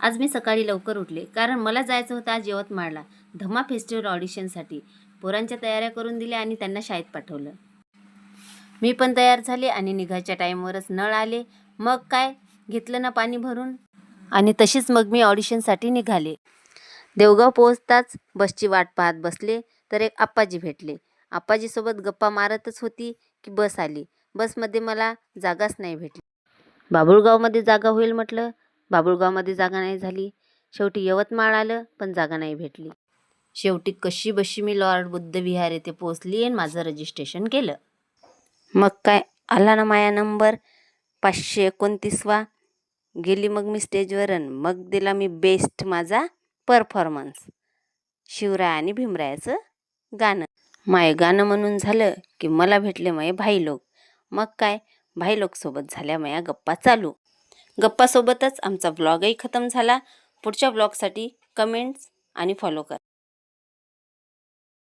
आज मी सकाळी लवकर उठले कारण मला जायचं होतं आज यवतमाळला धम्मा फेस्टिवल ऑडिशनसाठी. पोरांच्या तयाऱ्या करून दिल्या आणि त्यांना शाळेत पाठवलं. मी पण तयार झाले आणि निघायच्या टाईमवरच नळ आले. मग काय, घेतलं ना पाणी भरून आणि तशीच मग मी ऑडिशनसाठी निघाले. देवगाव पोहोचताच बसची वाट पाहत बसले तर एक आप्पाजी भेटले. आप्पाजीसोबत गप्पा मारतच होती की बस आली. बसमध्ये मला जागाच नाही भेटली. बाभुळगावमध्ये जागा होईल म्हटलं, बाभुळगावमध्ये जागा नाही झाली. शेवटी यवतमाळ आलं पण जागा नाही भेटली. शेवटी कशी बशी मी लॉर्ड बुद्ध विहार येथे पोचली आणि माझं रजिस्ट्रेशन केलं. मग काय, आला ना माया नंबर 529वा. गेली मग मी स्टेजवर मग दिला मी बेस्ट माझा परफॉर्मन्स. शिवराय आणि भीमरायाचं गाणं. माय गाणं म्हणून झालं की मला भेटले माये भाई लोक. मग काय, भाई लोक सोबत झाल्या माया गप्पा चालू. गप्पासोबतच आमचा ब्लॉगही खतम झाला. पुढच्या ब्लॉगसाठी कमेंट्स आणि फॉलो करा.